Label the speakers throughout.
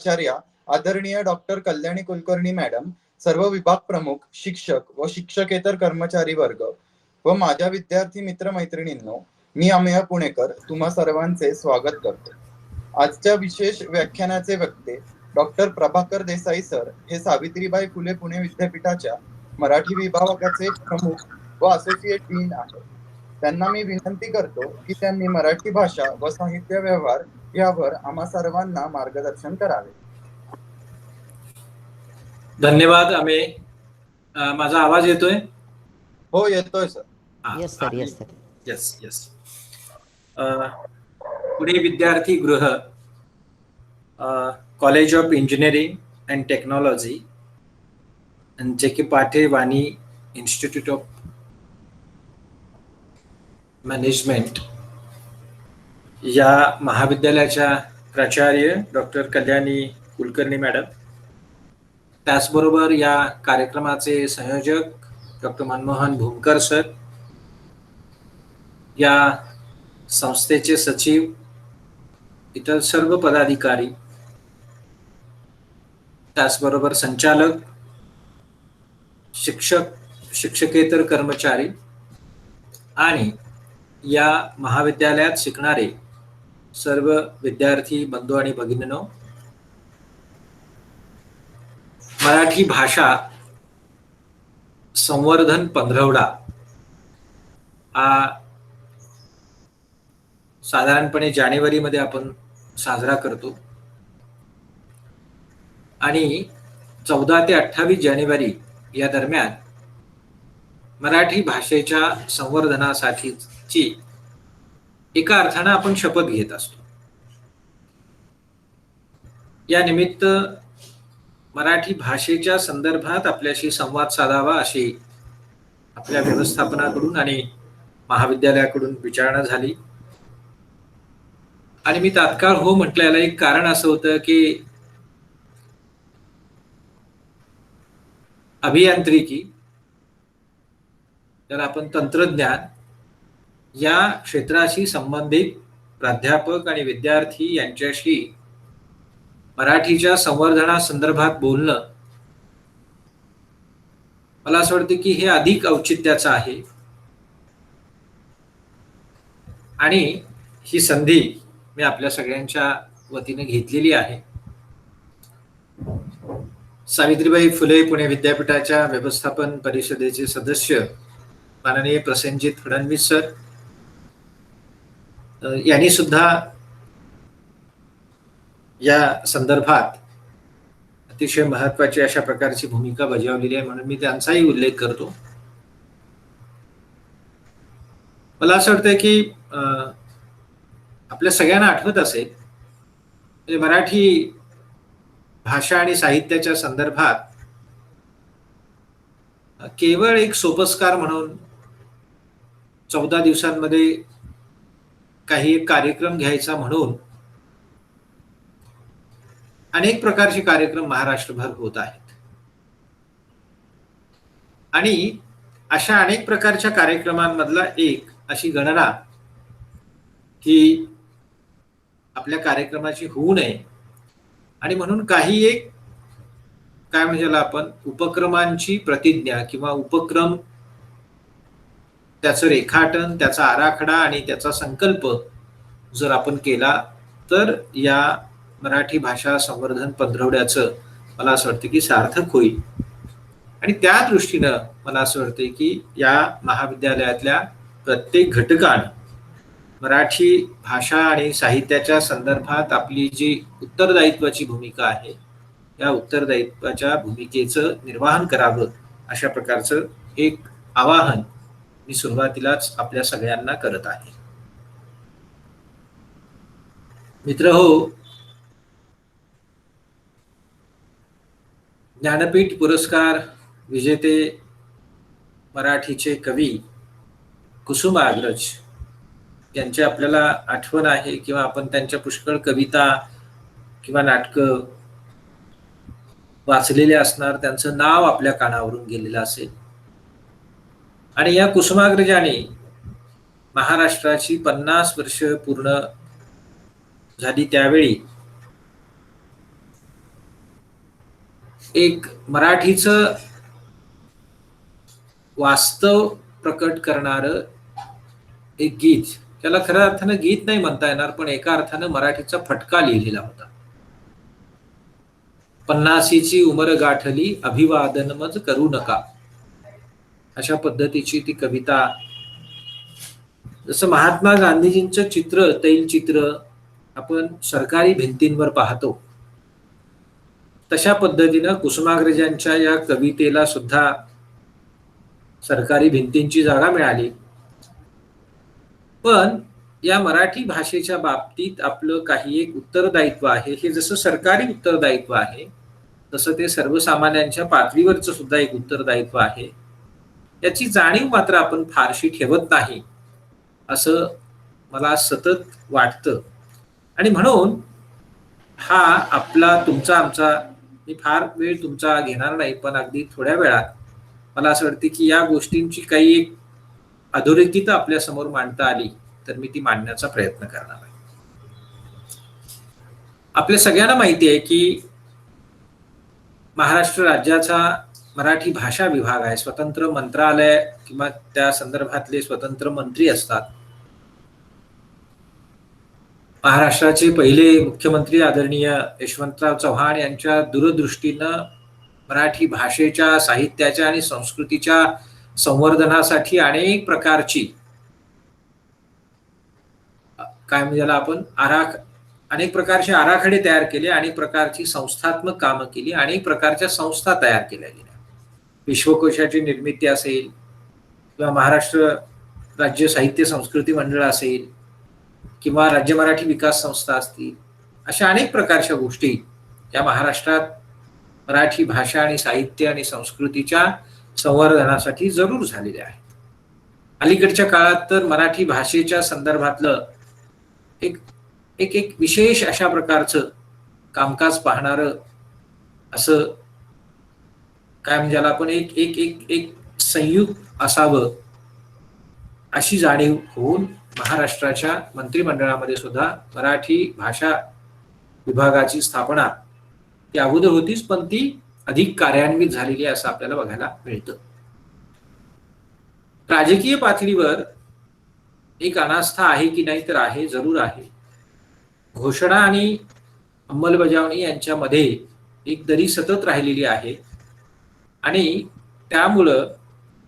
Speaker 1: प्राचार्या आदरणीय doctor Kalyani Kulkarni madam, सर्व विभाग प्रमुख, शिक्षक व शिक्षकेतर कर्मचारी वर्ग व माझ्या विद्यार्थी मित्र मैत्रिणींनो, मी अमेय पुणेकर तुम्हा सर्वांचे स्वागत करतो. आजच्या विशेष व्याख्यानाचे वक्ते डॉक्टर प्रभाकर देसाई सर हे सावित्रीबाई फुले पुणे विद्यापीठाच्या मराठी विभागाचे प्रमुख व असोसिएट डीन आहेत. त्यांना मी विनंती करतो की त्यांनी मराठी भाषा व साहित्य व्यवहार यावर आम्हा सर्वांना मार्गदर्शन करावे.
Speaker 2: धन्यवाद अमेय. माझा आवाज येतोय?
Speaker 1: हो, येतोय sir.
Speaker 3: Yes sir, yes sir.
Speaker 2: Yes yes. Pune विद्यार्थी गृह, college of engineering and technology आणि जे के पाटे वाणी इन्स्टिट्यूट ऑफ मॅनेजमेंट या महाविद्यालयाच्या प्राचार्य डॉक्टर कल्याणी कुलकर्णी मॅडम, त्याचबरोबर या कार्यक्रमाचे संयोजक डॉक्टर मनमोहन भूमकर सर, या संस्थेचे सचिव, इतर सर्व पदाधिकारी, त्याचबरोबर संचालक, शिक्षक, शिक्षकेतर कर्मचारी आणि या महाविद्यालयात शिकणारे सर्व विद्यार्थी बंधू आणि भगिनींनो, मराठी भाषा संवर्धन पंधरवडा हा साधारणपणे जानेवारीमध्ये आपण साजरा करतो आणि 14 ते 28 जानेवारी या दरम्यान मराठी भाषेच्या संवर्धनासाठीची एका अर्थानं आपण शपथ घेत असतो. या निमित्त मराठी भाषेच्या संदर्भात आपल्याशी संवाद साधावा अशी आपल्या व्यवस्थापनाकडून आणि महाविद्यालयाकडून विचारणा झाली आणि मी तात्काळ हो म्हटलं. याला एक कारण असं होतं की अभियांत्रिकी, तर आपण तंत्रज्ञान या क्षेत्राशी संबंधित प्राध्यापक आणि विद्यार्थी यांच्याशी मराठीच्या संवर्धनासंदर्भात बोलणं, मला असं वाटतं की हे अधिक औचित्याचं आहे आणि ही संधी मी आपल्या सगळ्यांच्या वतीने घेतलेली आहे. सावित्रीबाई फुले पुणे विद्यापीठाच्या व्यवस्थापन परिषदेचे सदस्य माननीय प्रसेनजित फडणवीस सर यांनी सुद्धा या संदर्भात अतिशय महत्वाची अशा प्रकारची भूमिका बजावलेली आहे, म्हणून मी त्यांचाही उल्लेख करतो. मला असं वाटतं की आपल्या सगळ्यांना आठवत असेल, म्हणजे मराठी भाषा आणि साहित्याच्या संदर्भात केवळ एक सोपस्कार म्हणून 14 दिवसांमध्ये काही एक कार्यक्रम घ्यायचा म्हणून अनेक प्रकारचे कार्यक्रम महाराष्ट्रभर होत आहेत आणि अशा अनेक प्रकारच्या कार्यक्रमांमधला एक अशी गणना की आपल्या कार्यक्रमाची होऊ नये आणि म्हणून काही एक काय म्हणजे आपण उपक्रमांची प्रतिज्ञा किंवा उपक्रम, त्याचं रेखाटन, त्याचा आराखडा आणि त्याचा संकल्प जर आपण केला तर या मराठी भाषा संवर्धन पंधरवड्याचं मला असं वाटतं की सार्थक होईल. आणि त्या दृष्टीनं मला असं वाटतं की या महाविद्यालयातल्या प्रत्येक घटकानं मराठी भाषा आणि साहित्याच्या संदर्भात आपली जी उत्तरदायित्वाची भूमिका आहे, या उत्तरदायित्वाच्या भूमिकेचं निर्वहन करावं अशा प्रकारचं एक आवाहन मी सुरुवातीलाच आपल्या सगळ्यांना करत आहे. मित्र हो, ज्ञानपीठ पुरस्कार विजेते मराठीचे कवी कुसुमाग्रज यांची आपल्याला आठवण आहे किंवा आपण त्यांच्या पुष्कळ कविता किंवा नाटकं वाचलेले असणार, त्यांचं नाव आपल्या कानावरून गेलेलं असेल. आणि या कुसुमाग्रजाने महाराष्ट्राची 50 वर्ष पूर्ण झाली त्यावेळी एक मराठीचं वास्तव प्रकट करणारं एक गीत, त्याला खऱ्या अर्थानं गीत नाही म्हणता येणार, पण एका अर्थानं मराठीचा फटका लिहिलेला होता. पन्नासीची उमर गाठली अभिवादन मज करू नका, अशा पद्धतीची ती कविता. जसं महात्मा गांधीजींचं चित्र, तैलचित्र आपण सरकारी भिंतींवर पाहतो, तशा पद्धतीनं कुसुमाग्रजांच्या या कवितेला सुद्धा सरकारी भिंतींची जागा मिळाली. पण या मराठी भाषेच्या बाबतीत आपलं काही एक उत्तरदायित्व आहे. हे जसं सरकारी उत्तरदायित्व आहे, तसं ते सर्वसामान्यांच्या पातळीवरचं सुद्धा एक उत्तरदायित्व आहे. याची जाणीव मात्र आपण फारशी ठेवत नाही, असं मला सतत वाटतं. आणि म्हणून हा आपला तुमचा आमचा, मी फार वेळ तुमचा घेणार नाही, पण अगदी थोड्या वेळात मला असं वाटतं की या गोष्टींची काही एक अधोरेखित आपल्या समोर मांडता आली तर मी ती मांडण्याचा प्रयत्न करणार आहे. आपल्या सगळ्यांना माहिती आहे की महाराष्ट्र राज्याचा मराठी भाषा विभाग आहे. स्वतंत्र मंत्रालय किंवा त्या संदर्भातले स्वतंत्र मंत्री असतात. महाराष्ट्राचे पहिले मुख्यमंत्री आदरणीय यशवंतराव चव्हाण यांच्या दूरदृष्टीनं मराठी भाषेच्या, साहित्याच्या आणि संस्कृतीच्या संवर्धनासाठी अनेक प्रकारची काय म्हणजे आपण अनेक प्रकारचे आराखडे तयार केले, अनेक प्रकारची संस्थात्मक कामं केली, अनेक प्रकारच्या संस्था तयार केल्या गेल्या. विश्वकोशाची निर्मिती असेल किंवा महाराष्ट्र राज्य साहित्य संस्कृती मंडळ असेल किंवा राज्य मराठी विकास संस्था असतील, अशा अनेक प्रकारच्या गोष्टी या महाराष्ट्रात मराठी भाषा आणि साहित्य आणि संस्कृतीच्या संवर्धनासाठी जरूर झालेल्या आहेत. अलीकडच्या काळात तर मराठी भाषेच्या संदर्भातलं एक एक एक विशेष अशा प्रकारचं कामकाज पाहणारं असं काय म्हणजे आपण एक एक एक एक संयुक्त असावं अशी जाणीव होऊन महाराष्ट्राच्या मंत्रिमंडळामध्ये सुद्धा मराठी भाषा विभागाची स्थापना ती अगोदर होतीच, पण ती अधिक कार्यान्वित झालेली आहे असं आपल्याला बघायला मिळतं. राजकीय पातळीवर एक अनास्था आहे की नाही, तर आहे, जरूर आहे. घोषणा आणि अंमलबजावणी यांच्यामध्ये एक दरी सतत राहिलेली आहे आणि त्यामुळं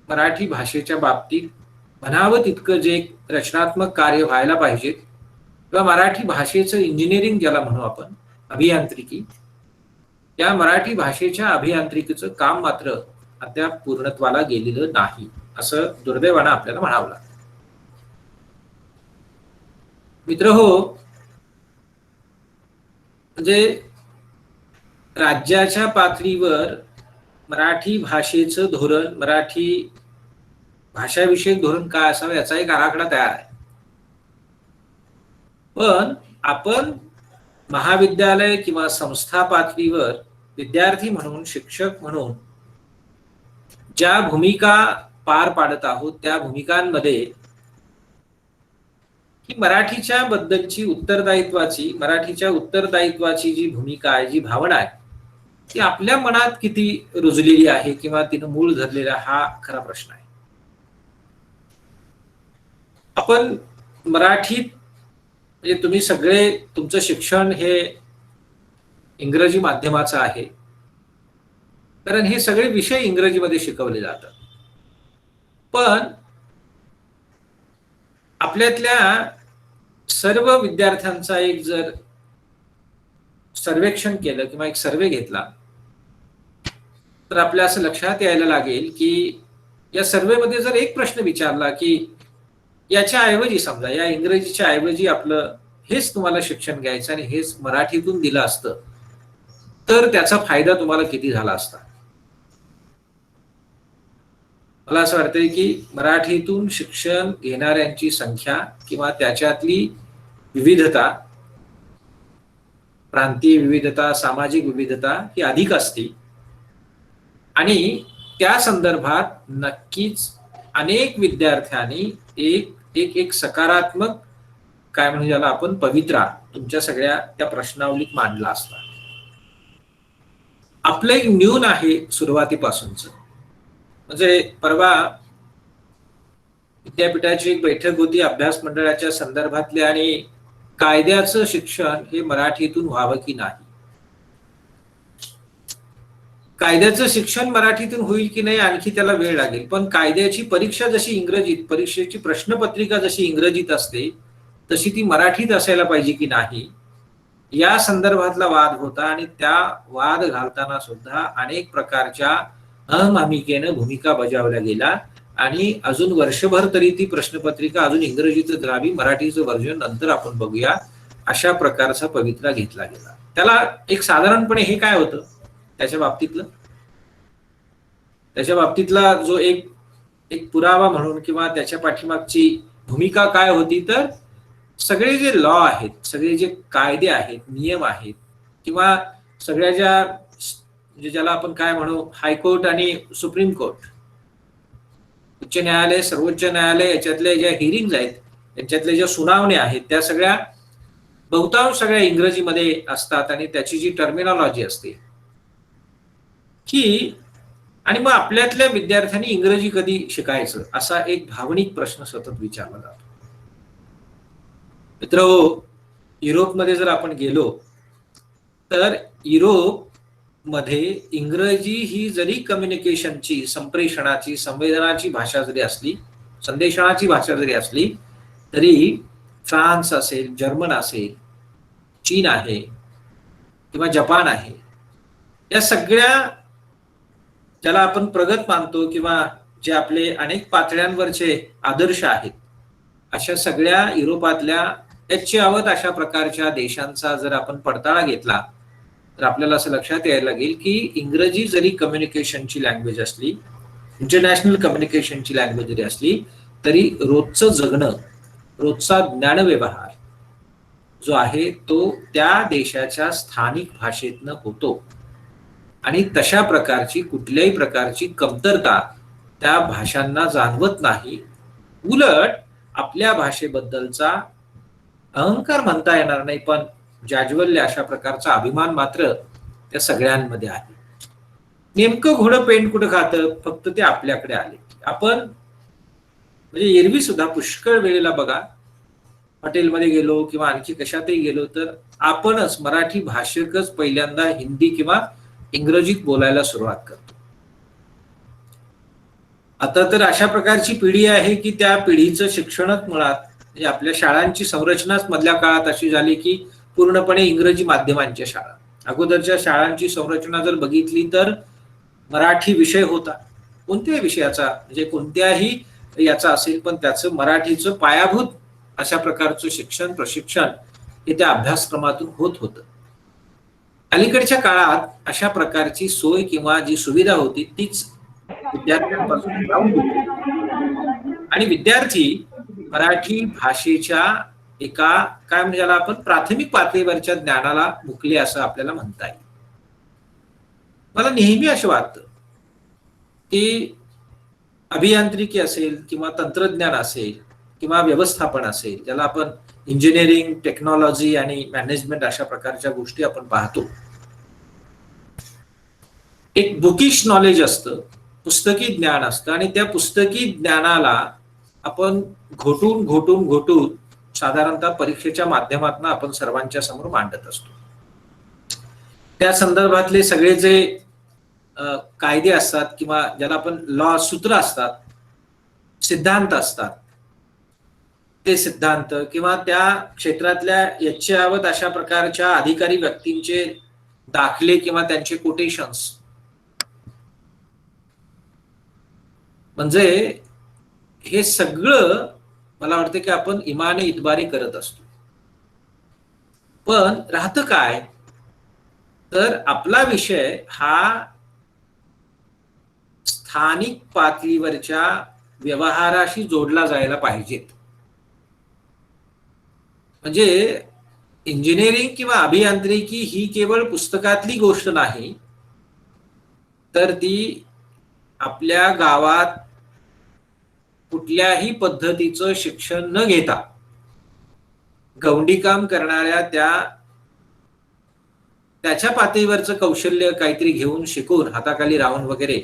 Speaker 2: मराठी भाषेच्या बाबतीत म्हणावं तितकं जे रचनात्मक कार्य व्हायला पाहिजे किंवा मराठी भाषेचं इंजिनिअरिंग ज्याला म्हणू आपण, अभियांत्रिकी, या मराठी भाषेच्या अभियांत्रिकीचं काम मात्र अद्याप पूर्णत्वाला गेलेलं नाही, असं दुर्दैवानं आपल्याला म्हणावं लागतं. मित्रहो, म्हणजे राज्याच्या पातळीवर मराठी भाषेचं धोरण, मराठी भाषाविषयक धोरण काय असावं याचा एक आराखडा तयार आहे. पण आपण महाविद्यालय किंवा संस्था पातळीवर विद्यार्थी म्हणून, शिक्षक म्हणून ज्या भूमिका पार पाडत आहोत, त्या भूमिकांमध्ये ही मराठीच्या बद्दलची उत्तरदायित्वाची, मराठीच्या उत्तरदायित्वाची जी भूमिका आहे, जी भावना आहे, ती आपल्या मनात किती रुजलेली आहे किंवा तिनं मूळ धरलेला, हा खरा प्रश्न आहे. आपण मराठीत म्हणजे तुम्ही सगळे, तुमचं शिक्षण हे इंग्रजी माध्यमाचं आहे, कारण हे सगळे विषय इंग्रजीमध्ये शिकवले जातात. पण आपल्यातल्या सर्व विद्यार्थ्यांचा एक जर सर्वेक्षण केलं किंवा एक सर्वे घेतला तर आपल्या असं लक्षात यायला लागेल की या सर्वेमध्ये जर एक प्रश्न विचारला की याच्या ऐवजी, समजा या इंग्रजीच्या ऐवजी आपलं हेच तुम्हाला शिक्षण घ्यायचं आणि हेच मराठीतून दिलं असतं, तर त्याचा फायदा तुम्हाला किती झाला असता. मला असं वाटतंय की मराठीतून शिक्षण घेणाऱ्यांची संख्या किंवा त्याच्यातली विविधता, प्रांतीय विविधता, सामाजिक विविधता ही अधिक असते आणि त्या संदर्भात नक्कीच अनेक विद्यार्थ्यांनी एक सकारात्मक काय म्हणजे ज्याला आपण पवित्रा तुमच्या सगळ्या त्या प्रश्नावलीत मांडला असता. आपलं एक न्यून आहे सुरुवातीपासूनच. म्हणजे परवा विद्यापीठाची एक बैठक होती अभ्यास मंडळाच्या संदर्भातली, आणि कायद्याचं शिक्षण हे मराठीतून व्हावं की नाही, कायद्याचं शिक्षण मराठीतून होईल की नाही आणखी त्याला वेळ लागेल, पण कायद्याची परीक्षा जशी इंग्रजीत, परीक्षेची प्रश्नपत्रिका जशी इंग्रजीत असते तशी ती मराठीत असायला पाहिजे की नाही, या संदर्भातला वाद होता. आणि त्या वाद घालताना सुद्धा अनेक प्रकारच्या अमामिकेनं भूमिका बजावल्या गेल्या, आणि अजून वर्षभर तरी ती प्रश्नपत्रिका अजून इंग्रजीतच राहावी, मराठीचं व्हर्जन नंतर आपण बघूया, अशा प्रकारचा पवित्रा घेतला गेला. त्याला एक साधारणपणे हे काय होतं त्याच्या बाबतीतला जो एक एक पुरावा म्हणून किंवा त्याच्या पाठीमागची भूमिका काय होती, तर सगळे जे लॉ आहेत, सगळे जे कायदे आहेत, नियम आहेत, किंवा सगळ्या ज्याला आपण काय म्हणू, हायकोर्ट आणि सुप्रीम कोर्ट, उच्च न्यायालय, सर्वोच्च न्यायालय, याच्यातल्या ज्या हिअरिंग्ज आहेत, यांच्यातल्या ज्या सुनावण्या आहेत, त्या सगळ्या बहुतांश सगळ्या इंग्रजीमध्ये असतात. आणि त्याची जी टर्मिनॉलॉजी असते की, आणि मग आपल्यातल्या विद्यार्थ्यांनी इंग्रजी कधी शिकायचं, असा एक भावनिक प्रश्न सतत विचारला जातो. मित्रहो, युरोपमध्ये जर आपण गेलो तर युरोपमध्ये इंग्रजी ही जरी कम्युनिकेशनची, संप्रेषणाची, संवेदनाची भाषा जरी असली, संदेशनाची भाषा जरी असली, तरी फ्रान्स असेल, जर्मन असेल, चीन आहे किंवा जपान आहे, या सगळ्या ज्याला आपण प्रगत मानतो किंवा जे आपले अनेक पातळ्यांवरचे आदर्श आहेत, अशा सगळ्या युरोपातल्या यच्चयावत अशा प्रकारच्या देशांचा जर आपण पडताळा घेतला तर आपल्याला असं लक्षात यायला लागेल की इंग्रजी जरी कम्युनिकेशनची लँग्वेज असली, इंटरनॅशनल कम्युनिकेशनची लँग्वेज जरी असली, तरी रोजचं जगणं, रोजचा ज्ञानव्यवहार जो आहे तो त्या देशाच्या स्थानिक भाषेतनं होतो. आणि तशा प्रकारची कुठल्याही प्रकारची कमतरता त्या भाषांना जाणवत नाही. उलट आपल्या भाषेबद्दलचा अहंकार म्हणता येणार नाही, पण जाज्वल्य अशा प्रकारचा अभिमान मात्र त्या सगळ्यांमध्ये आहे. नेमकं घोडं पेंट कुठं खातं, फक्त ते आपल्याकडे आले. आपण म्हणजे एरवी सुद्धा पुष्कळ वेळेला बघा, हॉटेलमध्ये गेलो किंवा आणखी कशातही गेलो तर आपणच मराठी भाषकच पहिल्यांदा हिंदी किंवा इंग्रजीत बोलायला सुरुवात करतो. आता तर अशा प्रकारची पिढी आहे की त्या पिढीचं शिक्षणच मुळात, म्हणजे आपल्या शाळांची संरचनाच मधल्या काळात अशी झाली की पूर्णपणे इंग्रजी माध्यमांच्या शाळा. अगोदरच्या शाळांची संरचना जर बघितली तर मराठी विषय होता, कोणत्याही विषयाचा, म्हणजे कोणत्याही याचा असेल, पण त्याचं मराठीचं पायाभूत अशा प्रकारचं शिक्षण, प्रशिक्षण हे त्या अभ्यासक्रमातून होत होतं. अलीकडच्या काळात अशा प्रकारची सोय किंवा जी सुविधा होती तीच विद्यार्थ्यांपासून लावून होती, आणि विद्यार्थी मराठी भाषेच्या एका काय म्हणजे ज्याला आपण प्राथमिक पातळीवरच्या ज्ञानाला मुकले असं आपल्याला म्हणता येईल. मला नेहमी असं वाटतं की अभियांत्रिकी असेल किंवा तंत्रज्ञान असेल किंवा व्यवस्थापन असेल, ज्याला आपण इंजिनिअरिंग, टेक्नॉलॉजी आणि मॅनेजमेंट अशा प्रकारच्या गोष्टी आपण पाहतो, एक बुकिश नॉलेज असतं, पुस्तकी ज्ञान असतं, आणि त्या पुस्तकी ज्ञानाला आपण घोटून घोटून घोटून साधारणतः परीक्षेच्या माध्यमातून आपण सर्वांच्या समोर मांडत असतो. त्या संदर्भातले सगळे जे कायदे असतात किंवा ज्याला आपण लॉ, सूत्र असतात, सिद्धांत असतात, ते सिद्धांत किंवा त्या क्षेत्रातल्या यच्चयावत अशा प्रकारच्या अधिकारी व्यक्तींचे दाखले किंवा त्यांचे कोटेशन्स, म्हणजे हे सगळं मला वाटतं की आपण इमाने इतबारी करत असतो. पण राहतं काय, तर आपला विषय हा स्थानिक पातळीवरच्या व्यवहाराशी जोडला जायला पाहिजेत. म्हणजे इंजिनिअरिंग किंवा अभियांत्रिकी ही केवळ पुस्तकातली गोष्ट नाही, तर ती आपल्या गावात कुठल्याही पद्धतीचं शिक्षण न घेता गवंडी काम करणाऱ्या त्या त्याच्या पातळीवरचं कौशल्य काहीतरी घेऊन शिकून हाताखाली राहून वगैरे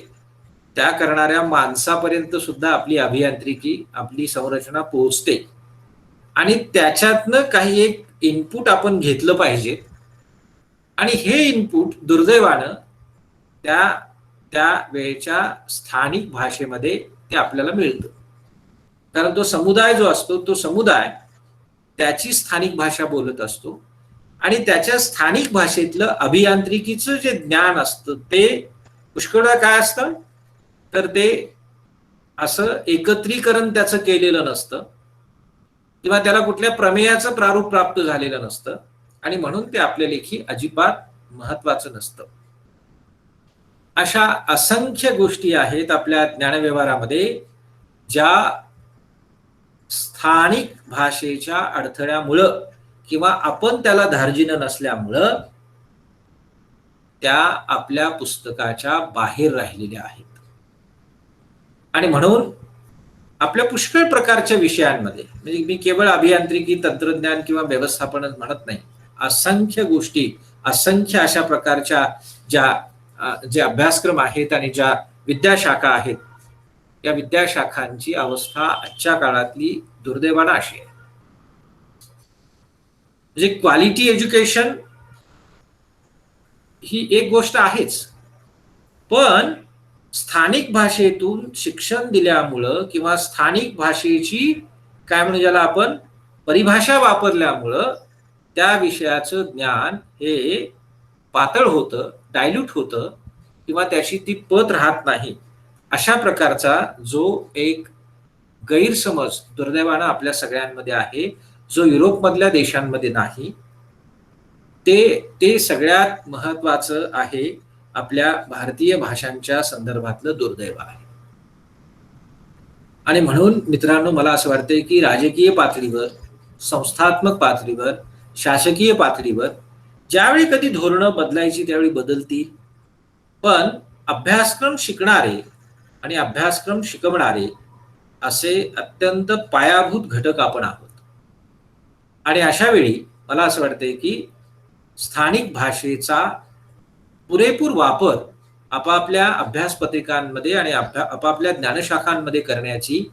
Speaker 2: त्या करणाऱ्या माणसापर्यंत सुद्धा आपली अभियांत्रिकी, आपली संरचना पोहोचते. आणि त्याच्यातनं काही एक इनपुट आपण घेतलं पाहिजे. आणि हे इनपुट दुर्दैवानं त्या त्या वेळच्या स्थानिक भाषेमध्ये ते आपल्याला मिळतं. कारण तो समुदाय जो असतो तो समुदाय त्याची स्थानिक भाषा बोलत असतो आणि त्याच्या स्थानिक भाषेतलं अभियांत्रिकीचं जे ज्ञान असतं ते पुष्कळ काय असतं, तर ते असं एकत्रीकरण त्याचं केलेलं नसतं किंवा त्याला कुठल्या प्रमेयाचं प्रारूप प्राप्त झालेलं नसतं आणि म्हणून ते आपल्या लेखी अजिबात महत्वाचं नसतं. अशा असंख्य गोष्टी आहेत आपल्या ज्ञानव्यवहारामध्ये ज्या स्थानिक भाषेच्या अडथळ्यामुळं किंवा आपण त्याला धार्जिनं नसल्यामुळं त्या आपल्या पुस्तकाच्या बाहेर राहिलेल्या आहेत. आणि म्हणून आपल्या पुष्कळ प्रकारच्या विषयांमध्ये, म्हणजे मी केवळ अभियांत्रिकी, तंत्रज्ञान किंवा व्यवस्थापनच म्हणत नाही, असंख्य गोष्टी, असंख्य अशा प्रकारच्या जे अभ्यासक्रम आहेत आणि ज्या विद्याशाखा आहेत, या विद्याशाखांची अवस्था आजच्या काळातली दुर्दैवानं अशी आहे. म्हणजे क्वालिटी एज्युकेशन ही एक गोष्ट आहेच, पण स्थानिक भाषेतून शिक्षण दिल्यामुळं किंवा स्थानिक भाषेची काय म्हणजे ज्याला आपण परिभाषा वापरल्यामुळं त्या विषयाचं ज्ञान हे पातळ होतं, डायल्यूट होतं किंवा त्याची ती पत राहत नाही. अशा प्रकारचा जो एक गैरसमज दुर्दैवानं आपल्या सगळ्यांमध्ये आहे, जो युरोपमधल्या देशांमध्ये नाही, ते सगळ्यात महत्वाचं आहे. आपल्या भारतीय भाषांच्या संदर्भातलं दुर्दैव आहे. आणि म्हणून मित्रांनो, मला असं वाटतंय की राजकीय पातळीवर, संस्थात्मक पातळीवर, शासकीय पातळीवर ज्यावेळी कधी धोरणं बदलायची त्यावेळी बदलतील, पण अभ्यासक्रम शिकणारे आणि अभ्यासक्रम शिकवणारे असे अत्यंत पायाभूत घटक आपण आहोत. आणि अशा वेळी मला असं वाटतंय की स्थानिक भाषेचा पुरेपूर वापर आपापल्या अभ्यास पत्रिकांमध्ये आणि आपापल्या ज्ञानशाखांमध्ये करण्याची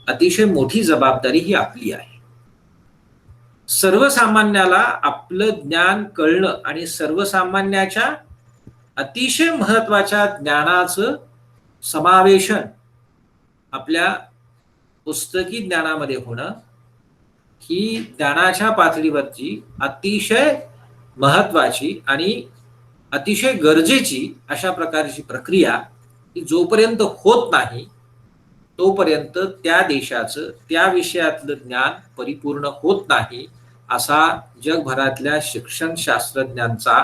Speaker 2: अतिशय मोठी जबाबदारी ही आपली आहे. सर्वसामान्याला आपलं ज्ञान कळणं आणि सर्वसामान्याच्या अतिशय महत्वाच्या ज्ञानाचं समावेशन आपल्या पुस्तकी ज्ञानामध्ये होणं ही ज्ञानाच्या पातळीवरची अतिशय महत्वाची आणि अतिशय गरजेची अशा प्रकारची प्रक्रिया ही जोपर्यंत होत नाही तोपर्यंत त्या देशाचं त्या विषयातलं ज्ञान परिपूर्ण होत नाही, असा जगभरातल्या शिक्षण शास्त्रज्ञांचा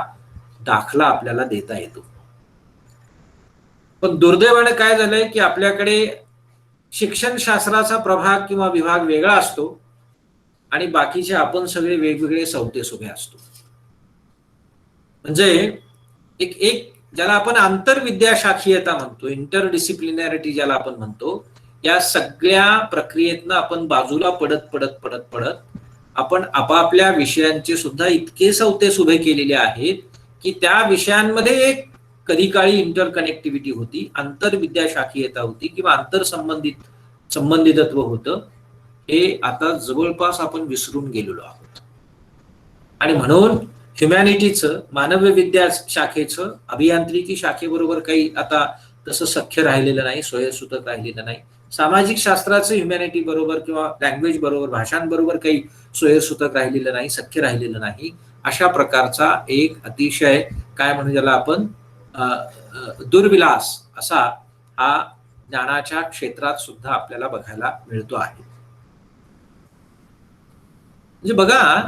Speaker 2: दाखला आपल्याला देता येतो. पण दुर्दैवाने काय झालंय की आपल्याकडे शिक्षण शास्त्राचा प्रभाग किंवा विभाग वेगळा असतो आणि बाकीचे आपण सगळे वेगवेगळे सवतेस उभे असतो. म्हणजे एक ज्याला आपण आंतरविद्याशाखीयता म्हणतो, इंटरडिसिप्लिनॅरिटी ज्याला आपण म्हणतो, या सगळ्या प्रक्रियेतनं आपण बाजूला पडत पडत पडत पडत आपण आपापल्या विषयांचे सुद्धा इतके सवतेस उभे केलेले आहेत की त्या विषयांमध्ये एक कधी काळी इंटरकनेक्टिव्हिटी होती, आंतरविद्याशाखीयता होती किंवा संबंधितत्व होतं, हे आता जवळपास आपण विसरून गेलेलो आहोत. आणि म्हणून ह्युमॅनिटीचं, मानवविद्या शाखेचं अभियांत्रिकी शाखेबरोबर काही आता तसं सख्य राहिलेलं नाही, सोयीसुतक राहिलेलं नाही. सामाजिक शास्त्राचं ह्युमॅनिटी बरोबर किंवा लँग्वेज बरोबर, भाषांबरोबर काही सोयीसुतक राहिलेलं नाही, सख्य राहिलेलं नाही. अशा प्रकारचा एक अतिशय काय म्हणू ज्याला आपण दुर्विलास असा हा ज्ञानाच्या क्षेत्रात सुद्धा आपल्याला बघायला मिळतो आहे. म्हणजे बघा,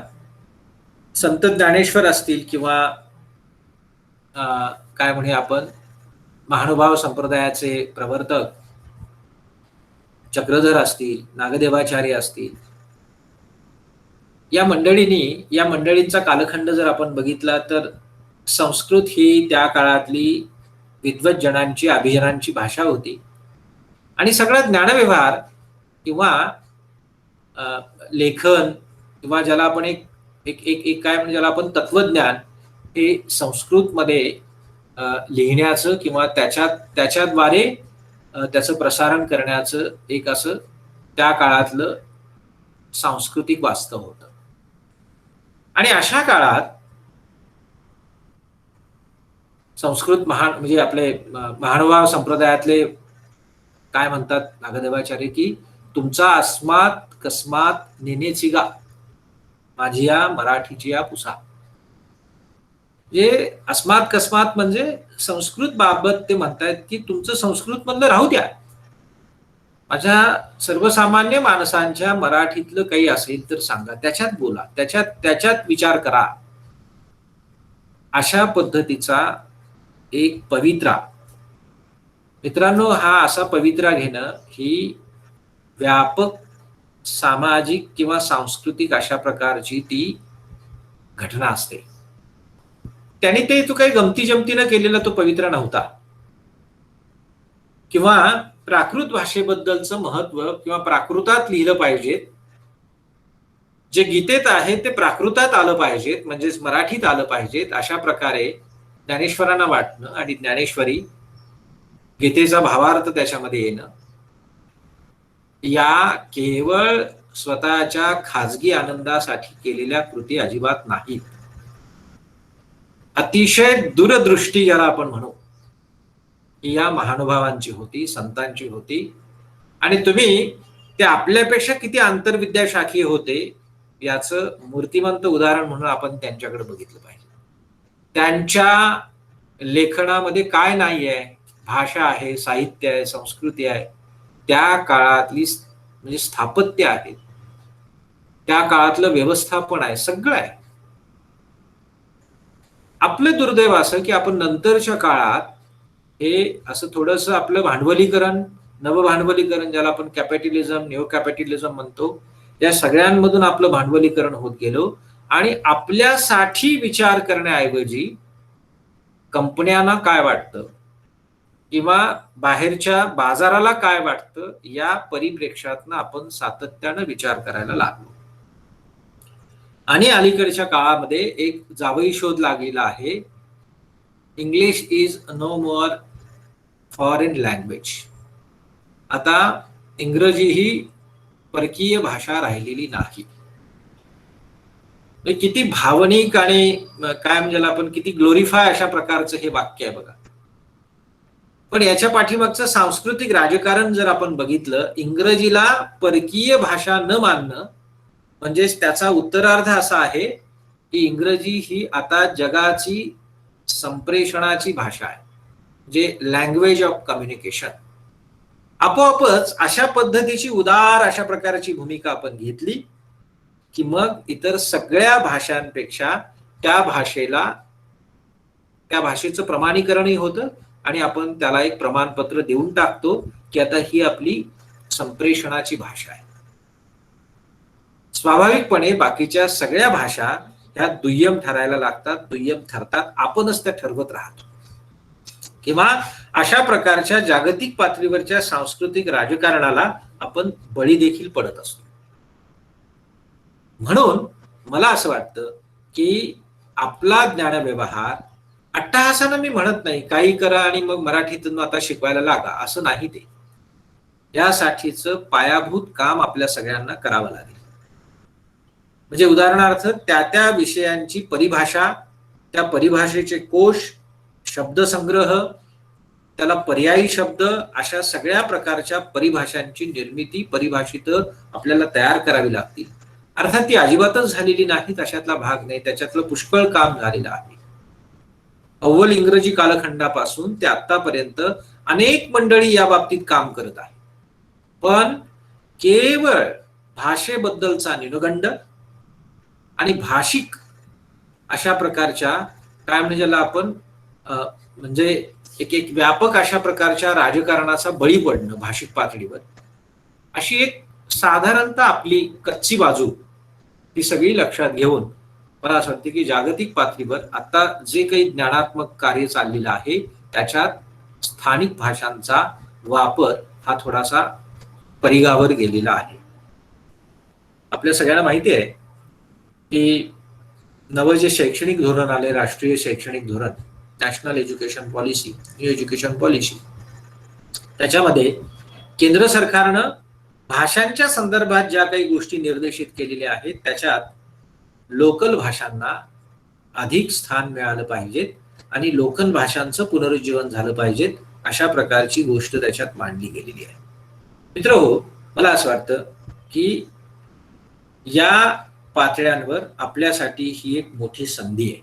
Speaker 2: संत ज्ञानेश्वर असतील किंवा काय म्हणे आपण महानुभाव संप्रदायाचे प्रवर्तक चक्रधर असतील, नागदेवाचार्य असतील, या मंडळींचा कालखंड जर आपण बघितला तर संस्कृत ही त्या काळातली विद्वज्जनांची, अभिजनांची भाषा होती. आणि सगळा ज्ञानव्यवहार किंवा लेखन किंवा ज्याला आपण एक एक एक काय म्हणजे ज्याला आपण तत्वज्ञान, हे संस्कृतमध्ये लिहिण्याचं किंवा त्याच्याद्वारे त्याचं प्रसारण करण्याचं एक असं त्या काळातलं सांस्कृतिक वास्तव होतं. आणि अशा काळात संस्कृत म्हणजे आपले महानुभाव संप्रदायातले काय म्हणतात नागदेवाचार्य की तुमचा अस्मात कस्मात नेनेची गा माझी या मराठीची या पुसा. म्हणजे अस्मात कस्मात म्हणजे संस्कृत बाबत ते म्हणतायत की तुमचं संस्कृत मधलं राहू द्या, माझ्या सर्वसामान्य माणसांच्या मराठीतलं काही असेल तर सांगा, त्याच्यात बोला, त्याच्यात विचार करा. अशा पद्धतीचा एक पवित्रा, मित्रांनो, हा असा पवित्रा घेणं ही व्यापक सामाजिक किंवा सांस्कृतिक अशा प्रकारची ती घटना असते. त्याने तो काही गमती जमतीनं केलेला तो पवित्रा नव्हता. किंवा प्राकृत भाषेबद्दलचं महत्व किंवा प्राकृतात लिहिलं पाहिजे, जे गीतेत आहे ते प्राकृतात आलं पाहिजेत, म्हणजेच मराठीत आलं पाहिजेत, अशा प्रकारे ज्ञानेश्वरांना वाटणं आणि ज्ञानेश्वरी गीतेचा भावार्थ त्याच्यामध्ये येणं, या केवळ स्वतःच्या खाजगी आनंदासाठी केलेल्या कृती अजिबात नाहीत. अतिशय दूरदृष्टी ज्याला आपण म्हणू, या महानुभावांची होती, संतांची होती. आणि तुम्ही ते आपल्यापेक्षा किती आंतरविद्याशाखीय होते याचं मूर्तिमंत उदाहरण म्हणून आपण त्यांच्याकडे बघितलं पाहिजे. त्यांच्या लेखनामध्ये काय नाही आहे, भाषा आहे, साहित्य आहे, संस्कृती आहे, त्या काळातली म्हणजे स्थापत्य आहे, त्या काळातलं व्यवस्थापन आहे, सगळं आहे. आपलं दुर्दैव असं की आपण नंतरच्या काळात हे असं थोडंसं आपलं भांडवलीकरण, नवभांडवलीकरण, ज्याला आपण कॅपिटलिझम, न्यू कॅपिटलिझम म्हणतो, या सगळ्यांमधून आपलं भांडवलीकरण होत गेलो आणि आपल्यासाठी विचार करण्याऐवजी कंपन्यांना काय वाटतं किंवा बाहेरच्या बाजाराला काय वाटतं या परिप्रेक्ष्यातनं आपण सातत्यानं विचार करायला लागलो. आणि अलीकडच्या काळामध्ये एक जावई शोध लागलेला आहे, English is no more foreign language. आता इंग्रजी ही परकीय भाषा राहिलेली नाही. किती भावनिक आणि काय म्हणजे आपण किती ग्लोरिफाय अशा प्रकारचं हे वाक्य आहे बघा. पण याच्या पाठीमागचं सांस्कृतिक राजकारण जर आपण बघितलं, इंग्रजीला परकीय भाषा न मानणं म्हणजेच त्याचा उत्तरार्थ असा आहे की इंग्रजी ही आता जगाची संप्रेषणाची भाषा आहे, जे लँग्वेज ऑफ कम्युनिकेशन. आपोआपच अशा पद्धतीची उदार अशा प्रकारची भूमिका आपण घेतली की मग इतर सगळ्या भाषांपेक्षा त्या भाषेचं प्रमाणीकरणही होतं आणि आपण त्याला एक प्रमाणपत्र देऊन टाकतो की आता ही आपली संप्रेषणाची भाषा आहे. स्वाभाविकपणे बाकीच्या सगळ्या भाषा ह्या दुय्यम ठरायला लागतात, दुय्यम ठरतात, आपणच त्या ठरवत राहतो. किंवा अशा प्रकारच्या जागतिक पातळीवरच्या सांस्कृतिक राजकारणाला आपण बळी देखील पडत असतो. म्हणून मला असं वाटतं की आपला ज्ञानव्यवहार अट्टहासानं, मी म्हणत नाही काही करा आणि मग मराठीतून आता शिकवायला लागा, असं नाही. ते यासाठीचं पायाभूत काम आपल्या सगळ्यांना करावं लागेल. म्हणजे उदाहरणार्थ त्या विषयांची परिभाषा, त्या परिभाषेचे कोश, शब्दसंग्रह, त्याला पर्यायी शब्द, अशा सगळ्या प्रकारच्या परिभाषांची निर्मिती, परिभाषित आपल्याला तयार करावी लागतील. अर्थात ती अजिबातच झालेली नाहीत अशातला भाग नाही, त्याच्यातलं पुष्कळ काम झालेलं आहे. अव्वल इंग्रजी कालखंडापासून ते आतापर्यंत अनेक मंडळी या बाबतीत काम करत आहे. पण केवळ भाषेबद्दलचा न्यूनगंड आणि भाषिक अशा प्रकारच्या काय म्हणजे ज्याला आपण म्हणजे एक व्यापक अशा प्रकारच्या राजकारणाचा बळी पडणं भाषिक पातळीवर, अशी एक साधारणतः आपली कच्ची बाजू ती सगळी लक्षात घेऊन मला असं वाटतं की जागतिक पातळीवर आता जे काही ज्ञानात्मक कार्य चाललेलं आहे त्याच्यात स्थानिक भाषांचा वापर हा थोडासा परिघावर गेलेला आहे. आपल्या सगळ्यांना माहिती आहे की नवं जे शैक्षणिक धोरण आले, राष्ट्रीय शैक्षणिक धोरण, national education policy, new education policy, त्याच्यामध्ये केंद्र सरकारनं भाषांच्या संदर्भात ज्या काही गोष्टी निर्देशित केलेल्या आहेत त्याच्यात लोकल भाषांना अधिक स्थान मिळालं पाहिजे आणि लोकल भाषांचं पुनरुज्जीवन झालं पाहिजे, अशा प्रकारची गोष्ट त्याच्यात मांडली गेलेली आहे. मित्रहो, मला असं वाटतं की या पातळ्यांवर आपल्यासाठी ही एक मोठी संधी आहे.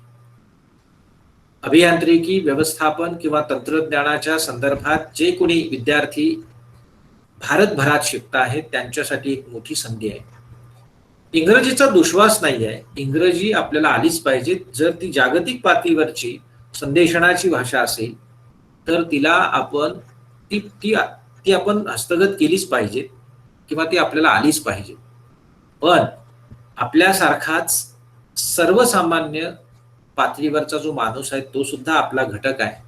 Speaker 2: अभियांत्रिकी, व्यवस्थापन किंवा तंत्रज्ञानाच्या संदर्भात जे कोणी विद्यार्थी भारतभरात शिकत आहेत त्यांच्यासाठी एक मोठी संधी आहे. इंग्रजीचा दुश्वास नाही आहे, इंग्रजी आपल्याला आलीच पाहिजे. जर ती जागतिक पातळीवरची संदेशनाची भाषा असेल तर तिला आपण ती ती ती आपण हस्तगत केलीच पाहिजे किंवा ती आपल्याला आलीच पाहिजे. पण आपल्यासारखाच सर्वसामान्य पातळीवरचा जो माणूस आहे तो सुद्धा आपला घटक आहे,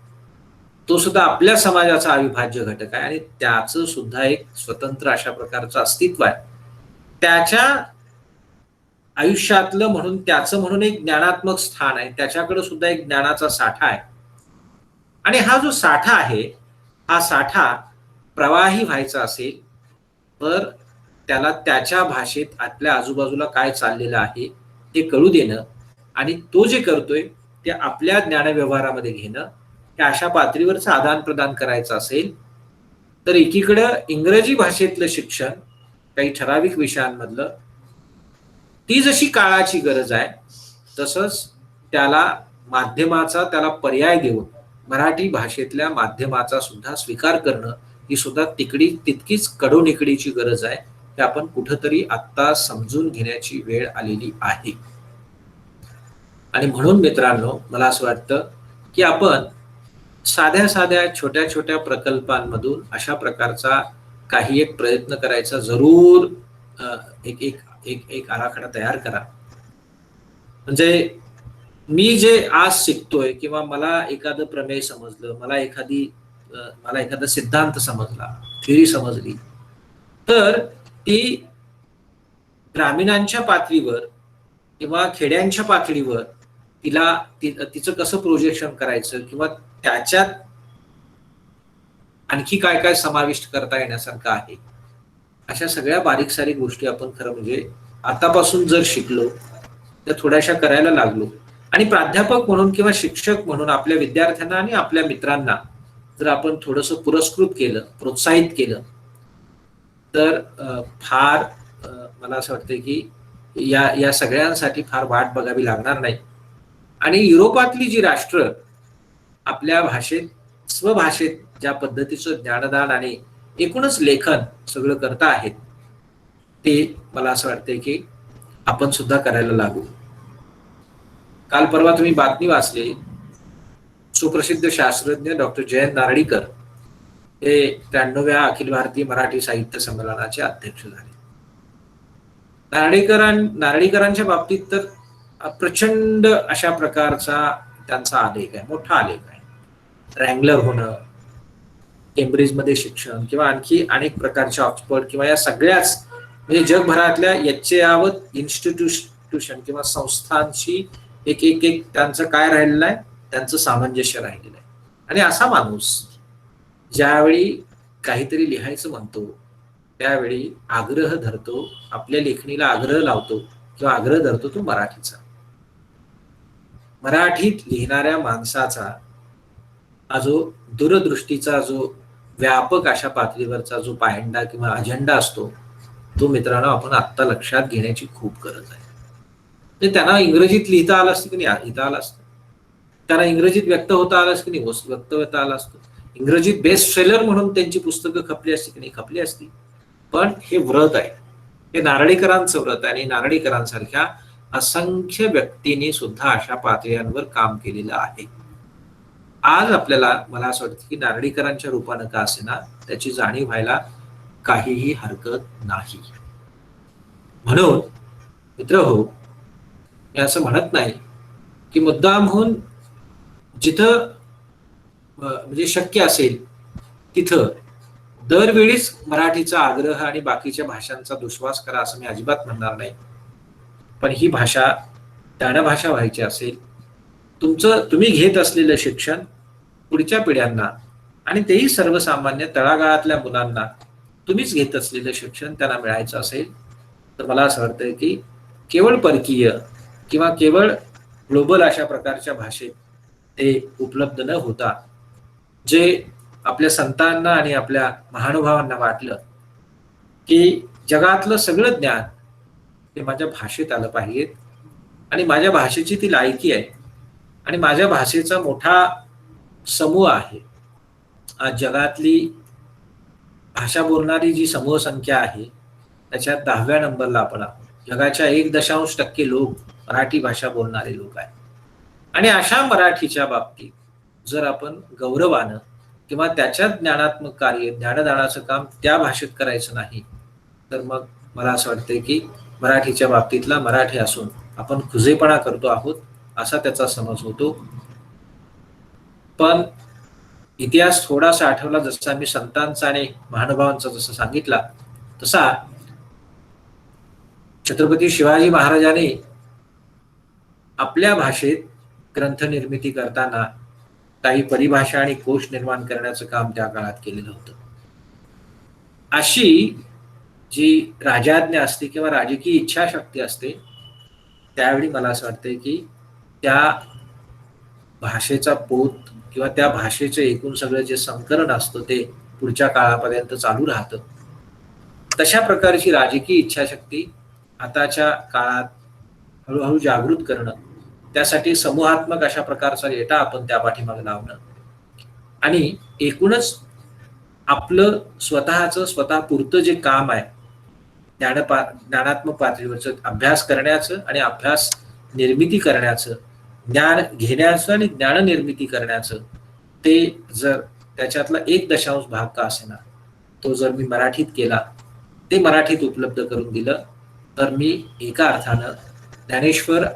Speaker 2: तो सुद्धा आपल्या समाजाचा अविभाज्य घटक आहे आणि त्याचं सुद्धा एक स्वतंत्र अशा प्रकारचं अस्तित्व आहे. त्याच्या आयुष्यातलं म्हणून त्याचं म्हणून एक ज्ञानात्मक स्थान आहे, त्याच्याकडे सुद्धा एक ज्ञानाचा साठा आहे आणि हा जो साठा आहे हा साठा प्रवाही व्हायचा असेल तर त्याला त्याच्या भाषेत आपल्या आजूबाजूला काय चाललेलं आहे ते कळू देणं आणि तो जे करतोय ते आपल्या ज्ञानव्यवहारामध्ये घेणं, हे अशा पातळीवरचं आदान प्रदान करायचं असेल तर एकीकडं इंग्रजी भाषेतलं शिक्षण काही ठराविक विषयांमधलं ती जशी काळाची गरज आहे तसंच त्याला माध्यमाचा त्याला पर्याय देऊन मराठी भाषेतल्या माध्यमाचा सुद्धा स्वीकार करणं ही सुद्धा तितकीच कडोनिकडीची गरज आहे. हे आपण कुठंतरी आत्ता समजून घेण्याची वेळ आलेली आहे. आणि म्हणून मित्रांनो, मला असं वाटतं की आपण साध्या साध्या छोट्या छोट्या प्रकल्पांमधून अशा प्रकारचा काही एक प्रयत्न करायचा जरूर. एक एक एक एक आराखडा तयार करा. म्हणजे मी जे आज शिकतोय किंवा मला एखादं प्रमेय समजलं, मला एखादा सिद्धांत समजला, थिअरी समजली, तर ती ग्रामीणांच्या पातळीवर किंवा खेड्यांच्या पातळीवर तिचं कसं प्रोजेक्शन करायचं किंवा त्याच्यात आणखी काय काय समाविष्ट करता येण्यासारखं आहे, अशा सगळ्या बारीक सारीक गोष्टी आपण खरं म्हणजे आतापासून जर शिकलो तर थोड्याशा करायला लागलो आणि प्राध्यापक म्हणून किंवा शिक्षक म्हणून आपल्या विद्यार्थ्यांना आणि आपल्या मित्रांना जर आपण थोडंसं पुरस्कृत केलं, प्रोत्साहित केलं तर फार मला असं वाटतं की या सगळ्यांसाठी फार वाट बघावी लागणार नाही. आणि युरोपातली जी राष्ट्र आपल्या भाषेत, स्वभाषेत ज्या पद्धतीचं ज्ञानदान आणि एकूणच लेखन सगळं करता आहेत ते मला असं वाटतंय की आपण सुद्धा करायला लागू. काल परवा तुम्ही बातमी वाचली, सुप्रसिद्ध शास्त्रज्ञ डॉक्टर जयंत नारळीकर हे 93व्या अखिल भारतीय मराठी साहित्य संमेलनाचे अध्यक्ष झाले. नारळीकरांच्या बाबतीत तर प्रचंड अशा प्रकारचा त्यांचा आलेख आहे, मोठा आलेख आहे. रँगलर होणं, केम्ब्रिजमध्ये शिक्षण किंवा आणखी अनेक प्रकारच्या ऑक्सफर्ड किंवा या सगळ्याच म्हणजे जगभरातल्या यच्चयावत इन्स्टिट्यूशन किंवा संस्थांशी एक एक एक त्यांचं काय राहिलेलं आहे, त्यांचं सामंजस्य राहिलेलं आहे. आणि असा माणूस ज्यावेळी काहीतरी लिहायचं म्हणतो त्यावेळी आग्रह धरतो, आपल्या लेखणीला आग्रह लावतो किंवा आग्रह धरतो तो मराठीचा. मराठीत लिहिणाऱ्या माणसाचा हा जो दूरदृष्टीचा, जो व्यापक अशा पातळीवरचा जो पायंडा किंवा अजेंडा असतो तो मित्रांनो आपण आत्ता लक्षात घेण्याची खूप गरज आहे. म्हणजे त्यांना इंग्रजीत लिहिता आलं असतं की नाही, लिहिता आलं असतं. त्यांना इंग्रजीत व्यक्त होता आलं असतं की नाही, व्यक्त होता आलं असतं. इंग्रजीत बेस्ट सेलर म्हणून त्यांची पुस्तकं खपली असती की नाही, खपली असती. पण हे व्रत आहे, हे नारळीकरांचं व्रत आहे आणि नारळीकरांसारख्या असंख्य व्यक्तींनी सुद्धा अशा पातळ्यांवर काम केलेलं आहे. आज आपल्याला मला असं वाटतं की नारळीकरांच्या रूपानं का असेना त्याची जाणीव व्हायला काहीही हरकत नाही. म्हणून मित्रहो, मी असं म्हणत नाही की मुद्दामहून जिथं म्हणजे शक्य असेल तिथं दरवेळीच मराठीचा आग्रह आणि बाकीच्या भाषांचा दुश्वास करा असं मी अजिबात म्हणणार नाही. पण ही भाषा ज्ञानभाषा व्हायची असेल, तुम्ही घेत असलेलं शिक्षण पुढच्या पिढ्यांना आणि तेही सर्वसामान्य तळागाळातल्या मुलांना तुम्हीच घेत असलेलं शिक्षण त्यांना मिळायचं असेल, तर मला असं वाटतं की केवळ परकीय किंवा केवळ ग्लोबल अशा प्रकारच्या भाषेत ते उपलब्ध न होता, जे आपल्या संतांना आणि आपल्या महानुभावांना वाटलं की जगातलं सगळं ज्ञान ते माझ्या भाषेत आलं पाहिजे आणि माझ्या भाषेची ती लायकी आहे आणि माझ्या भाषेचा मोठा समूह आहे. आज जगातली भाषा बोलणारी जी समूह संख्या आहे त्याच्यात 10व्या नंबरला आपण आहोत. जगाच्या 1.% लोक मराठी भाषा बोलणारे लोक आहेत. आणि अशा मराठीच्या बाबतीत जर आपण गौरवानं किंवा त्याच्यात ज्ञानात्मक कार्य, ज्ञानदानाचं काम त्या भाषेत करायचं नाही, तर मग मला असं वाटतंय की मराठीच्या बाबतीतला मराठी असून आपण खुजेपणा करतो आहोत असा त्याचा समज होतो. पण इतिहास थोडासा आठवला, जसा मी संतांचा आणि महानुभावांचा जसं सांगितला, तसा छत्रपती शिवाजी महाराजांनी आपल्या भाषेत ग्रंथ निर्मिती करताना काही परिभाषा आणि कोश निर्माण करण्याचं काम त्या काळात केलेलं होतं. अशी जी राजाज्ञा असते किंवा राजकीय इच्छाशक्ती असते, त्यावेळी मला असं वाटतंय की त्या भाषेचा पोत किंवा त्या भाषेचं एकूण सगळं जे संकलन असतं ते पुढच्या काळापर्यंत चालू राहतं. तशा प्रकारची राजकीय इच्छाशक्ती आताच्या काळात हळूहळू जागृत करणं, त्यासाठी समूहात्मक अशा प्रकारचा डेटा आपण त्या पाठीमागे लावणं आणि एकूणच आपलं स्वतःचं स्वतःपुरतं जे काम आहे ज्ञानात्मक पातळीवरचं अभ्यास करण्याचं आणि अभ्यास निर्मिती करण्याचं, ज्ञान घेण्याचं आणि ज्ञान निर्मिती करण्याचं, ते जर त्याच्यातला 1% का असेना तो जर मी मराठीत केला, ते मराठीत उपलब्ध करून दिलं, तर मी एका अर्थानं ज्ञानेश्वर,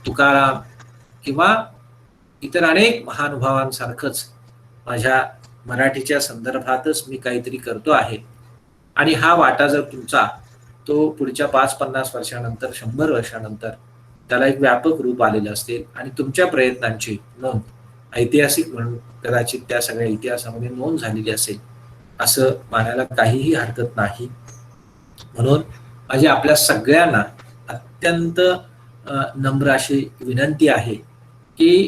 Speaker 2: तुकाराम किंवा इतर अनेक महानुभावांसारखंच माझ्या मराठीच्या संदर्भातच मी काहीतरी करतो आहे. आणि हा वाटा जर तुमचा तो पुढच्या 5-50 वर्षानंतर, 100 वर्षानंतर त्याला एक व्यापक रूप आलेलं असेल आणि तुमच्या प्रयत्नांची नोंद ऐतिहासिक म्हणून कदाचित त्या सगळ्या इतिहासामध्ये नोंद झालेली असेल, असं मानायला काहीही हरकत नाही. म्हणून माझी आपल्या सगळ्यांना अत्यंत नम्र अशी विनंती आहे की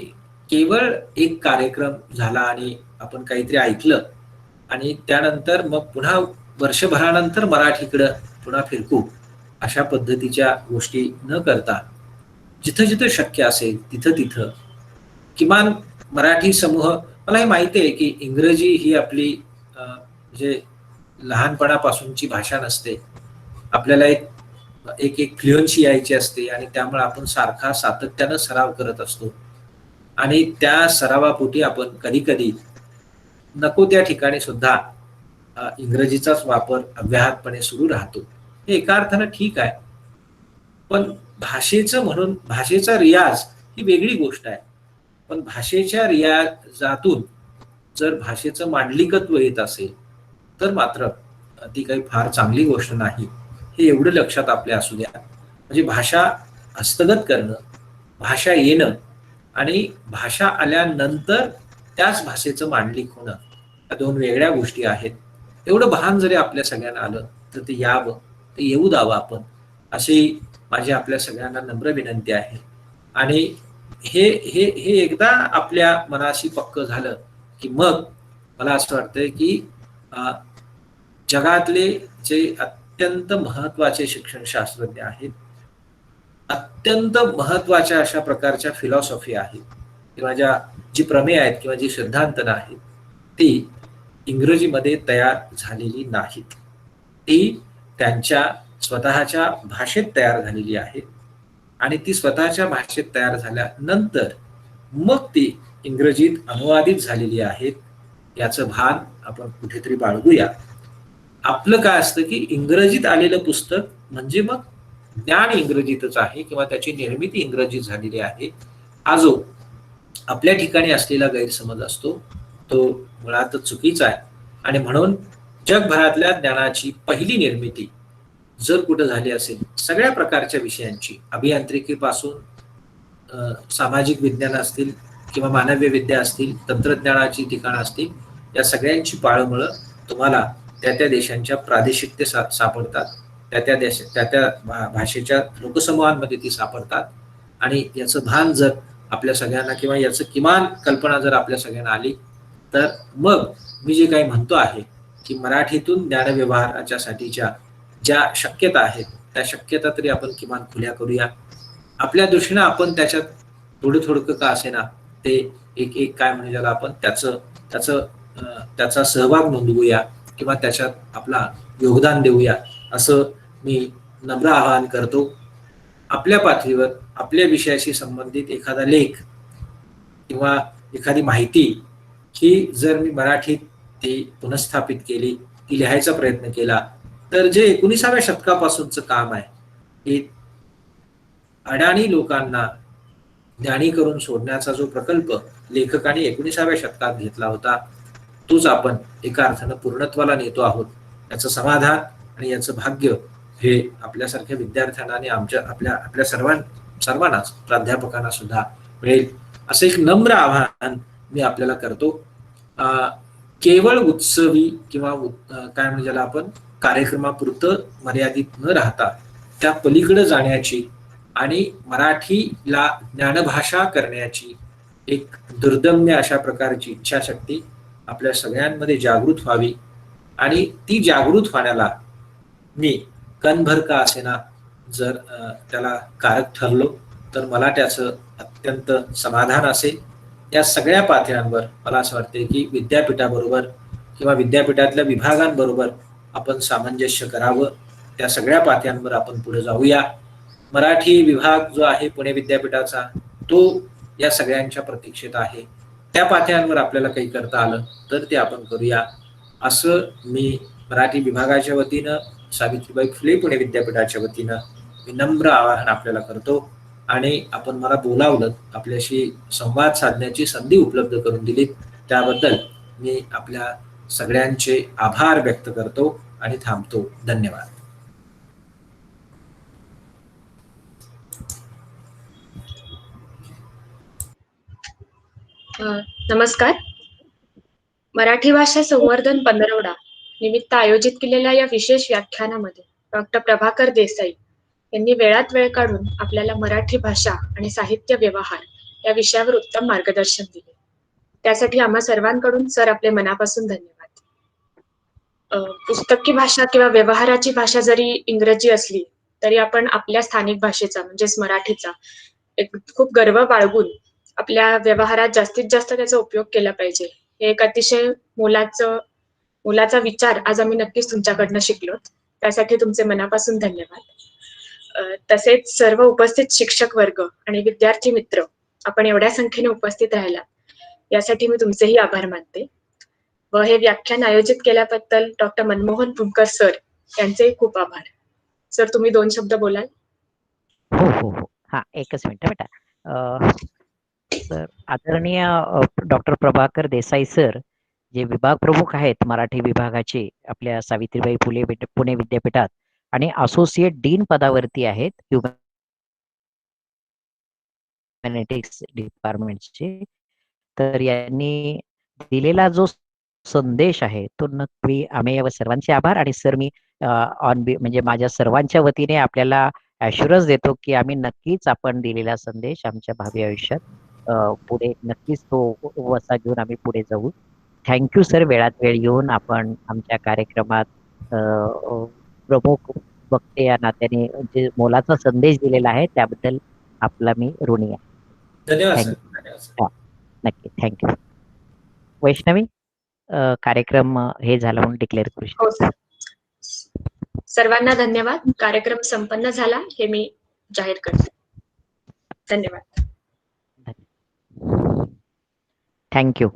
Speaker 2: केवळ एक कार्यक्रम झाला आणि आपण काहीतरी ऐकलं आणि त्यानंतर मग पुन्हा वर्षभरानंतर मराठीकडं पुन्हा फिरकू, अशा पद्धतीच्या गोष्टी न करता जिथं जिथं शक्य असेल तिथं तिथं किमान मराठी समूह, मला हे माहिती आहे की इंग्रजी ही आपली म्हणजे लहानपणापासूनची भाषा नसते. आपल्याला एक फ्लुएन्सी यायची असते आणि त्यामुळे आपण सारखा सातत्यानं सराव करत असतो आणि त्या सरावापोटी आपण कधी कधी नको त्या ठिकाणी सुद्धा इंग्रजीचाच वापर अव्याहतपणे सुरू राहतो. हे एका अर्थानं ठीक आहे, पण भाषेचं म्हणून भाषेचा रियाज ही वेगळी गोष्ट आहे. पण भाषेच्या रियाजातून जर भाषेचं मांडलिकत्व येत असेल तर मात्र ती काही फार चांगली गोष्ट नाही, हे एवढं लक्षात आपल्या असू द्या. म्हणजे भाषा हस्तगत करणं, भाषा येणं आणि भाषा आल्यानंतर त्याच भाषेचं मांडलिक होणं, या दोन वेगळ्या गोष्टी आहेत. एवढं भान जरी आपल्या सगळ्यांना आलं तर ते यावं, ते येऊ द्यावं आपण, अशी माझी आपल्या सगळ्यांना नम्र विनंती आहे. आणि हे हे हे एकदा आपल्या मनाशी पक्क झालं की मग मला असं वाटतंय की जगातले जे अत्यंत महत्वाचे शिक्षण शास्त्रज्ञ आहेत, अत्यंत महत्वाच्या अशा प्रकारच्या फिलॉसॉफी आहेत किंवा जी प्रमेय आहेत किंवा जी सिद्धांतनं आहेत, ती इंग्रजीमध्ये तयार झालेली नाहीत. ती त्यांच्या स्वतःच्या भाषेत तयार झालेली आहेत आणि ती स्वतःच्या भाषेत तयार झाल्यानंतर मग ती इंग्रजीत अनुवादित झालेली आहेत. याचं भान आपण कुठेतरी बाळगूया. आपलं काय असतं की इंग्रजीत आलेलं पुस्तक म्हणजे मग ज्ञान इंग्रजीतच आहे किंवा त्याची निर्मिती इंग्रजीत झालेली आहे. हा जो आपल्या ठिकाणी असलेला गैरसमज असतो तो मुळातच चुकीचा आहे. आणि म्हणून जगभरातल्या ज्ञानाची पहिली निर्मिती जर कुठं झाली असेल, सगळ्या प्रकारच्या विषयांची, अभियांत्रिकीपासून सामाजिक विज्ञान असतील किंवा मानवीय विद्या असतील, तंत्रज्ञानाची ठिकाणं असतील, या सगळ्यांची पाळंमुळं तुम्हाला त्या त्या देशांच्या प्रादेशिकते सापडतात, त्या त्या भाषेच्या लोकसमूहांमध्ये ती सापडतात. आणि याचं भान जर आपल्या सगळ्यांना किंवा याचं किमान कल्पना जर आपल्या सगळ्यांना आली, तर मग मी जे काही म्हणतो आहे की मराठीतून ज्ञानव्यवहाराच्या साठीच्या ज्या शक्यता आहेत, त्या शक्यता तरी आपण किमान खुल्या करूया. आपल्या दृष्टीनं आपण त्याच्यात थोडं थोडकं का असेना ते एक एक काय म्हणजे ज्याला आपण त्याचा सहभाग नोंदवूया किंवा त्याच्यात आपला योगदान देऊया, असं मी नम्र आवाहन करतो. आपल्या पातळीवर आपल्या विषयाशी संबंधित एखादा लेख किंवा एखादी माहिती ही जर मी मराठीत ती पुनःस्थापित केली, ती लिहायचा प्रयत्न केला, तर जे 19व्या शतकापासूनचं काम आहे, की अडाणी लोकांना ज्ञानी करून सोडण्याचा जो प्रकल्प लेखकांनी 19व्या शतकात घेतला होता, तोच आपण एका अर्थानं पूर्णत्वाला नेतो आहोत. याचं समाधान आणि याचं भाग्य हे आपल्यासारख्या विद्यार्थ्यांना आणि आपल्या सर्वांनाच, प्राध्यापकांना सुद्धा मिळेल, असं एक नम्र आवाहन मी आपल्याला करतो. केवळ उत्सवी किंवा काय म्हणजे ज्याला आपण कार्यक्रमापुरतं मर्यादित न राहता त्या पलीकडे जाण्याची आणि मराठीला ज्ञानभाषा करण्याची एक दुर्दम्य अशा प्रकारची इच्छाशक्ती आपल्या सगळ्यांमध्ये जागृत व्हावी. आणि ती जागृत होण्याला मी कणभर का असेना जर त्याला कारक ठरलो, तर मला त्याचं अत्यंत समाधान असेल. या सगळ्या पातळ्यांवर मला असं वाटते की विद्यापीठाबरोबर किंवा विद्यापीठातल्या विभागांबरोबर आपण सामंजस्य करावं. त्या सगळ्या पातळ्यांवर आपण पुढे जाऊया. मराठी विभाग जो आहे पुणे विद्यापीठाचा, तो या सगळ्यांच्या प्रतीक्षेत आहे. त्या पातळ्यांवर आपल्याला काही करता आलं तर ते आपण करूया, असं मी मराठी विभागाच्या वतीनं, सावित्रीबाई फुले पुणे विद्यापीठाच्या वतीनं विनम्र आवाहन आपल्याला करतो. आणि आपण मला बोलावलं, आपल्याशी संवाद साधण्याची संधी उपलब्ध करून दिली, त्याबद्दल मी आपल्या सगळ्यांचे आभार व्यक्त करतो आणि थांबतो. धन्यवाद.
Speaker 3: नमस्कार. मराठी भाषा संवर्धन पंधरवडा निमित्त आयोजित केलेल्या या विशेष व्याख्यानामध्ये डॉक्टर प्रभाकर देसाई यांनी वेळात वेळ काढून आपल्याला मराठी भाषा आणि साहित्य व्यवहार या विषयावर उत्तम मार्गदर्शन दिले. त्यासाठी आम्हा सर्वांकडून सर आपले मनापासून धन्यवाद. पुस्तकी भाषा किंवा व्यवहाराची भाषा जरी इंग्रजी असली तरी आपण आपल्या स्थानिक भाषेचा म्हणजेच मराठीचा एक खूप गर्व बाळगून आपल्या व्यवहारात जास्तीत जास्त त्याचा उपयोग केला पाहिजे. हे एक अतिशय मोलाचा विचार आज आम्ही नक्कीच तुमच्याकडनं शिकलो. त्यासाठी तुमचे मनापासून धन्यवाद. तसेच सर्व उपस्थित शिक्षक वर्ग आणि विद्यार्थी मित्र, आपण एवढ्या संख्येने उपस्थित राहिला यासाठी मी तुमचेही आभार मानते. व हे व्याख्यान आयोजित केल्याबद्दल डॉक्टर मनमोहन पुणकर सर यांचे खूप आभार. सर, तुम्ही 2 शब्द बोलाल?
Speaker 4: हो. हा, एकच मिनिट बेटा. सर, आदरणीय डॉक्टर प्रभाकर देसाई सर, जे विभाग प्रमुख आहेत मराठी विभागाचे आपल्या सावित्रीबाई फुले पुणे विद्यापीठात आणि असोसिएट डीन पदावरती आहेत ह्युमॅनिटिक्स डिपार्टमेंटचे. तर यांनी दिलेला जो संदेश आहे तो नक्की आम्ही सर्वांचे आभार. आणि सर, मी म्हणजे माझ्या सर्वांच्या वतीने आपल्याला ॲश्युरन्स देतो की आम्ही नक्कीच आपण दिलेला संदेश आमच्या भावी आयुष्यात पुढे नक्कीच तो वसा घेऊन आम्ही पुढे जाऊ. थँक्यू सर, वेळात वेळ येऊन आपण आमच्या कार्यक्रमात प्रमुख वक्ते या नात्याने जे मोलाचा संदेश दिलेला आहे त्याबद्दल आपला मी ऋणी आहे.
Speaker 2: धन्यवाद.
Speaker 4: नक्की, थँक्यू. वैष्णवी, कार्यक्रम हे झाला म्हणून डिक्लेअर करू शकतो.
Speaker 3: हो सर. सर्वांना धन्यवाद. कार्यक्रम संपन्न झाला हे मी जाहीर करते. धन्यवाद.
Speaker 4: थँक्यू.